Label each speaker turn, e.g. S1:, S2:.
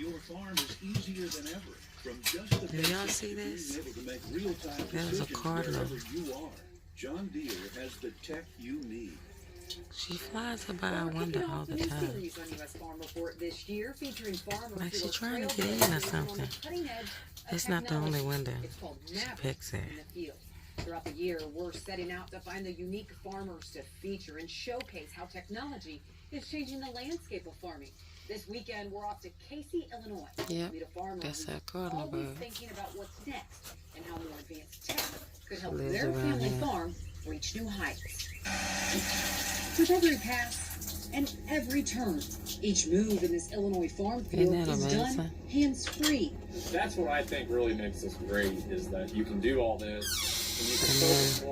S1: Your farm is easier than ever. From just the
S2: Do y'all see this?
S1: able to make real-time
S2: That is a
S1: decisions
S2: Cardinal.
S1: wherever you are. John Deere has the tech you need.
S2: She flies by our window all the time. Like she's trying to get in or something. It's not the only window. She picks at.
S3: Throughout the year, we're setting out to find the unique farmers to feature and showcase how technology is changing the landscape of farming. This weekend, we're off to Casey, Illinois.
S2: Yep,
S3: Meet a farmer
S2: that's
S3: who's
S2: our Cardinal
S3: always
S2: bird.
S3: thinking about what's next and how more advanced tech could help
S2: Lives
S3: their
S2: around
S3: family
S2: here.
S3: farm reach new heights. With every pass and every turn, each move in this Illinois farm field
S2: Isn't that
S3: is done
S2: amazing?
S3: hands-free.
S4: That's what I think really makes this great, is that you can do all this and you can
S2: And
S4: focus
S2: then